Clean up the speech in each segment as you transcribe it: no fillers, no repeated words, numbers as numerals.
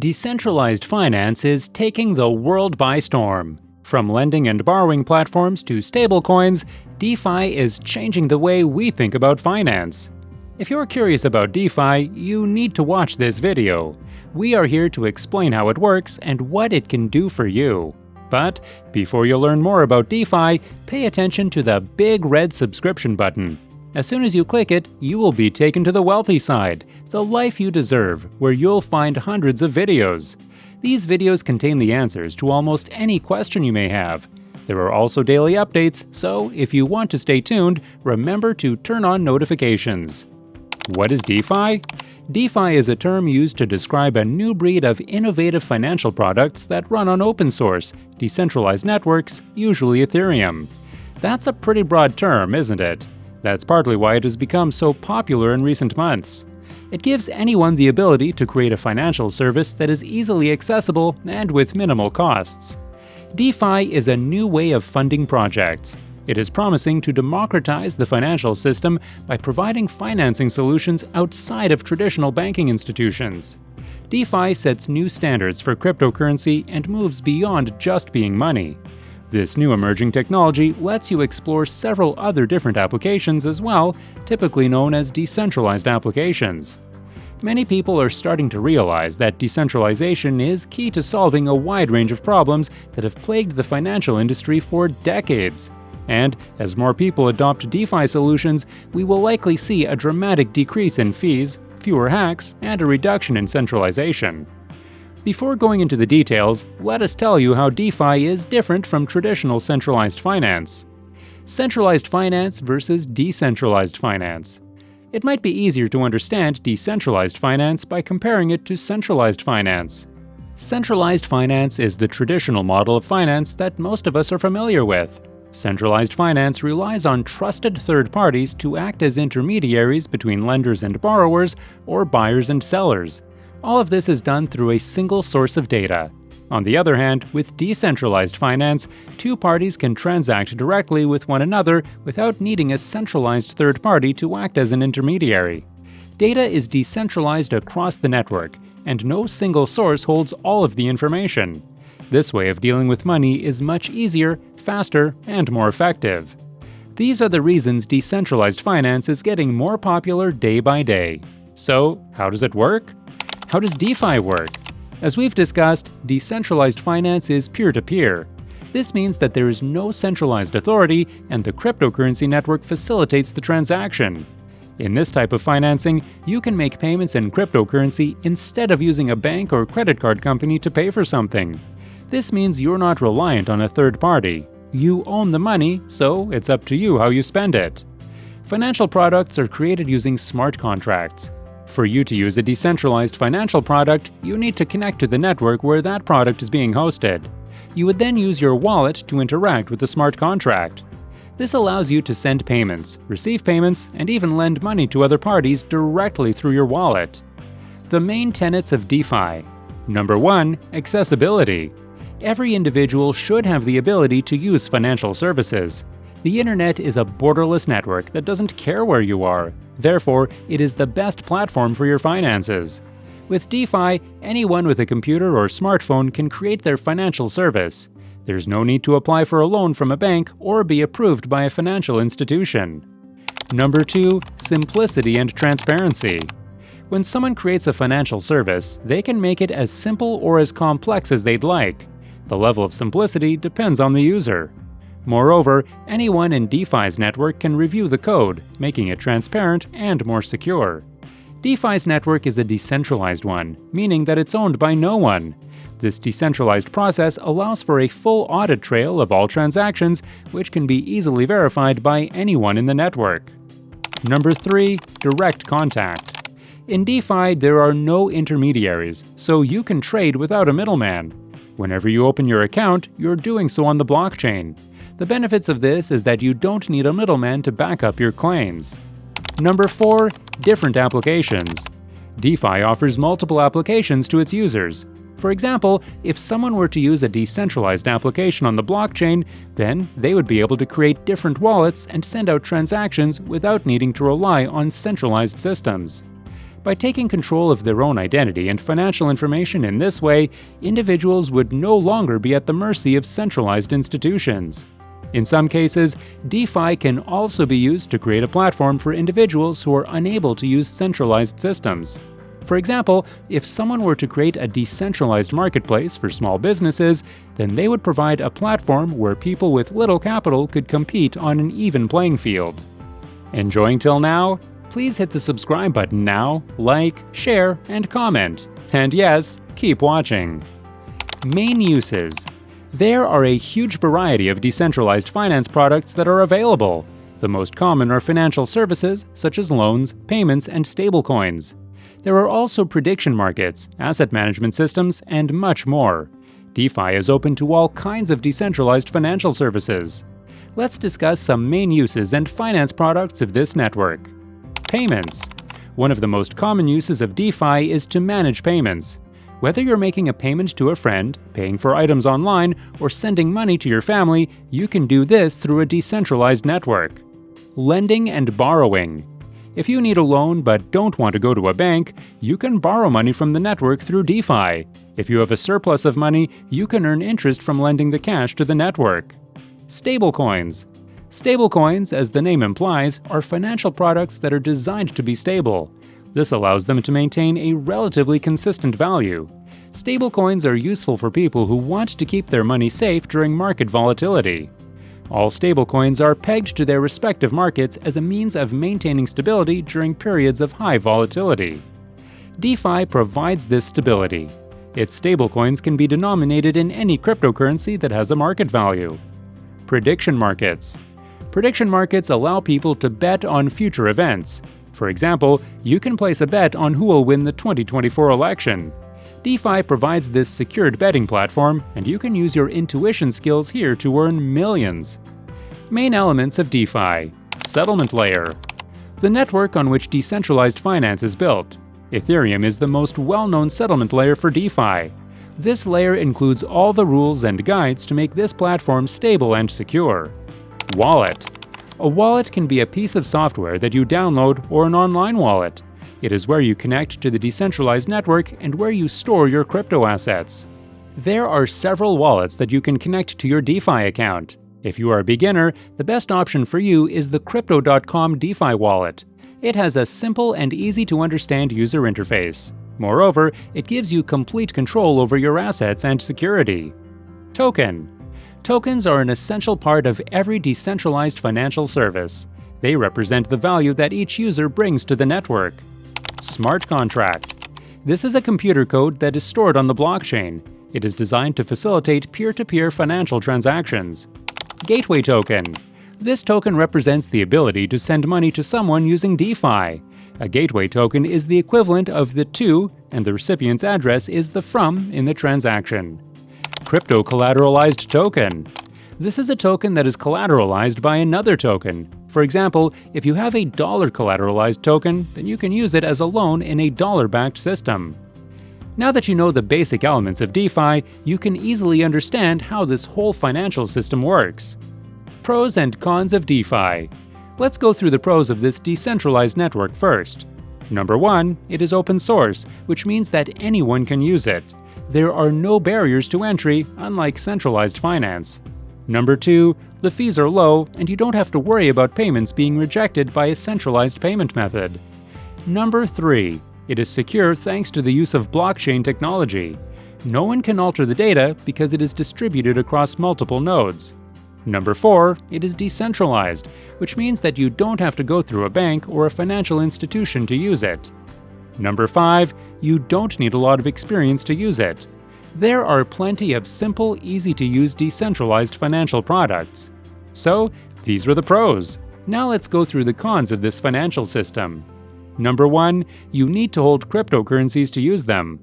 Decentralized finance is taking the world by storm. From lending and borrowing platforms to stablecoins, DeFi is changing the way we think about finance. If you're curious about DeFi, you need to watch this video. We are here to explain how it works and what it can do for you. But before you learn more about DeFi, pay attention to the big red subscription button. As soon as you click it, you will be taken to the wealthy side, the life you deserve, where you'll find hundreds of videos. These videos contain the answers to almost any question you may have. There are also daily updates, so if you want to stay tuned, remember to turn on notifications. What is DeFi? DeFi is a term used to describe a new breed of innovative financial products that run on open source, decentralized networks, usually Ethereum. That's a pretty broad term, isn't it? That's partly why it has become so popular in recent months. It gives anyone the ability to create a financial service that is easily accessible and with minimal costs. DeFi is a new way of funding projects. It is promising to democratize the financial system by providing financing solutions outside of traditional banking institutions. DeFi sets new standards for cryptocurrency and moves beyond just being money. This new emerging technology lets you explore several other different applications as well, typically known as decentralized applications. Many people are starting to realize that decentralization is key to solving a wide range of problems that have plagued the financial industry for decades. And as more people adopt DeFi solutions, we will likely see a dramatic decrease in fees, fewer hacks, and a reduction in centralization. Before going into the details, let us tell you how DeFi is different from traditional centralized finance. Centralized finance versus decentralized finance. It might be easier to understand decentralized finance by comparing it to centralized finance. Centralized finance is the traditional model of finance that most of us are familiar with. Centralized finance relies on trusted third parties to act as intermediaries between lenders and borrowers or buyers and sellers. All of this is done through a single source of data. On the other hand, with decentralized finance, two parties can transact directly with one another without needing a centralized third party to act as an intermediary. Data is decentralized across the network, and no single source holds all of the information. This way of dealing with money is much easier, faster, and more effective. These are the reasons decentralized finance is getting more popular day by day. So, how does it work? How does DeFi work? As we've discussed, decentralized finance is peer-to-peer. This means that there is no centralized authority and the cryptocurrency network facilitates the transaction. In this type of financing, you can make payments in cryptocurrency instead of using a bank or credit card company to pay for something. This means you're not reliant on a third party. You own the money, so it's up to you how you spend it. Financial products are created using smart contracts. For you to use a decentralized financial product, you need to connect to the network where that product is being hosted. You would then use your wallet to interact with the smart contract. This allows you to send payments, receive payments, and even lend money to other parties directly through your wallet. The main tenets of DeFi. Number 1. Accessibility. Every individual should have the ability to use financial services. The internet is a borderless network that doesn't care where you are. Therefore, it is the best platform for your finances. With DeFi, anyone with a computer or smartphone can create their financial service. There's no need to apply for a loan from a bank or be approved by a financial institution. Number 2. Simplicity and transparency. When someone creates a financial service, they can make it as simple or as complex as they'd like. The level of simplicity depends on the user. Moreover, anyone in DeFi's network can review the code, making it transparent and more secure. DeFi's network is a decentralized one, meaning that it's owned by no one. This decentralized process allows for a full audit trail of all transactions, which can be easily verified by anyone in the network. Number 3. Direct contact. In DeFi, there are no intermediaries, so you can trade without a middleman. Whenever you open your account, you're doing so on the blockchain. The benefits of this is that you don't need a middleman to back up your claims. Number 4. Different applications. DeFi offers multiple applications to its users. For example, if someone were to use a decentralized application on the blockchain, then they would be able to create different wallets and send out transactions without needing to rely on centralized systems. By taking control of their own identity and financial information in this way, individuals would no longer be at the mercy of centralized institutions. In some cases, DeFi can also be used to create a platform for individuals who are unable to use centralized systems. For example, if someone were to create a decentralized marketplace for small businesses, then they would provide a platform where people with little capital could compete on an even playing field. Enjoying till now? Please hit the subscribe button now, like, share, and comment. And yes, keep watching. Main uses. There are a huge variety of decentralized finance products that are available. The most common are financial services, such as loans, payments, and stablecoins. There are also prediction markets, asset management systems, and much more. DeFi is open to all kinds of decentralized financial services. Let's discuss some main uses and finance products of this network. Payments. One of the most common uses of DeFi is to manage payments. Whether you're making a payment to a friend, paying for items online, or sending money to your family, you can do this through a decentralized network. Lending and borrowing. If you need a loan but don't want to go to a bank, you can borrow money from the network through DeFi. If you have a surplus of money, you can earn interest from lending the cash to the network. Stablecoins. Stablecoins, as the name implies, are financial products that are designed to be stable. This allows them to maintain a relatively consistent value. Stablecoins are useful for people who want to keep their money safe during market volatility. All stablecoins are pegged to their respective markets as a means of maintaining stability during periods of high volatility. DeFi provides this stability. Its stablecoins can be denominated in any cryptocurrency that has a market value. Prediction markets. Prediction markets allow people to bet on future events. For example, you can place a bet on who will win the 2024 election. DeFi provides this secured betting platform, and you can use your intuition skills here to earn millions. Main elements of DeFi. Settlement layer. The network on which decentralized finance is built. Ethereum is the most well-known settlement layer for DeFi. This layer includes all the rules and guides to make this platform stable and secure. Wallet. A wallet can be a piece of software that you download or an online wallet. It is where you connect to the decentralized network and where you store your crypto assets. There are several wallets that you can connect to your DeFi account. If you are a beginner, the best option for you is the Crypto.com DeFi wallet. It has a simple and easy-to-understand user interface. Moreover, it gives you complete control over your assets and security. Token. Tokens are an essential part of every decentralized financial service. They represent the value that each user brings to the network. Smart contract. This is a computer code that is stored on the blockchain. It is designed to facilitate peer-to-peer financial transactions. Gateway token. This token represents the ability to send money to someone using DeFi. A gateway token is the equivalent of the to, and the recipient's address is the from in the transaction. Crypto collateralized token. This is a token that is collateralized by another token. For example, if you have a dollar collateralized token, then you can use it as a loan in a dollar-backed system. Now that you know the basic elements of DeFi, you can easily understand how this whole financial system works. Pros and cons of DeFi. Let's go through the pros of this decentralized network first. Number 1, it is open source, which means that anyone can use it. There are no barriers to entry, unlike centralized finance. Number 2, the fees are low and you don't have to worry about payments being rejected by a centralized payment method. Number 3, it is secure thanks to the use of blockchain technology. No one can alter the data because it is distributed across multiple nodes. Number 4, it is decentralized, which means that you don't have to go through a bank or a financial institution to use it. Number 5, you don't need a lot of experience to use it. There are plenty of simple, easy-to-use decentralized financial products. So, these were the pros. Now let's go through the cons of this financial system. Number 1, you need to hold cryptocurrencies to use them.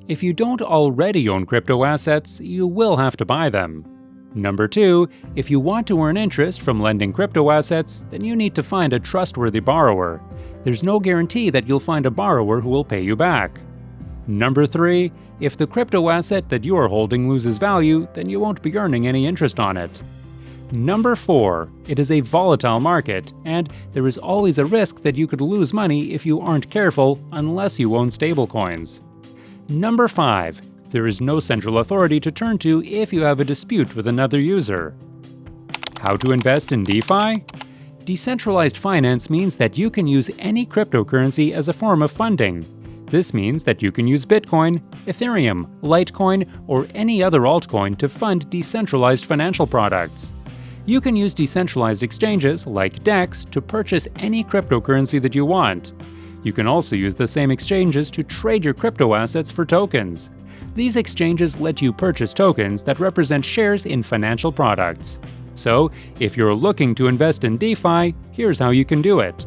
If you don't already own crypto assets, you will have to buy them. Number 2, if you want to earn interest from lending crypto assets, then you need to find a trustworthy borrower. There's no guarantee that you'll find a borrower who will pay you back. Number 3, if the crypto asset that you are holding loses value, then you won't be earning any interest on it. Number 4. It is a volatile market, and there is always a risk that you could lose money if you aren't careful unless you own stablecoins. Number 5. There is no central authority to turn to if you have a dispute with another user. How to invest in DeFi? Decentralized finance means that you can use any cryptocurrency as a form of funding. This means that you can use Bitcoin, Ethereum, Litecoin, or any other altcoin to fund decentralized financial products. You can use decentralized exchanges like DEX to purchase any cryptocurrency that you want. You can also use the same exchanges to trade your crypto assets for tokens. These exchanges let you purchase tokens that represent shares in financial products. So, if you're looking to invest in DeFi, here's how you can do it.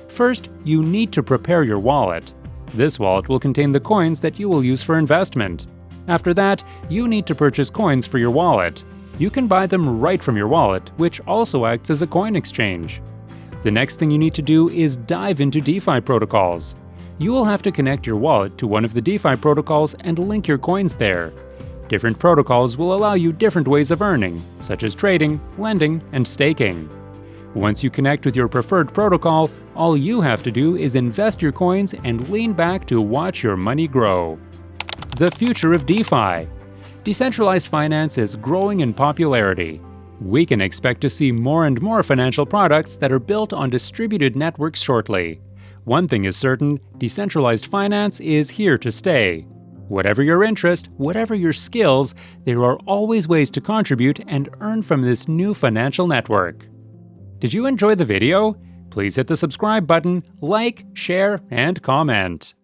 First, you need to prepare your wallet. This wallet will contain the coins that you will use for investment. After that, you need to purchase coins for your wallet. You can buy them right from your wallet, which also acts as a coin exchange. The next thing you need to do is dive into DeFi protocols. You will have to connect your wallet to one of the DeFi protocols and link your coins there. Different protocols will allow you different ways of earning, such as trading, lending, and staking. Once you connect with your preferred protocol, all you have to do is invest your coins and lean back to watch your money grow. The future of DeFi. Decentralized finance is growing in popularity. We can expect to see more and more financial products that are built on distributed networks shortly. One thing is certain, decentralized finance is here to stay. Whatever your interest, whatever your skills, there are always ways to contribute and earn from this new financial network. Did you enjoy the video? Please hit the subscribe button, like, share, and comment.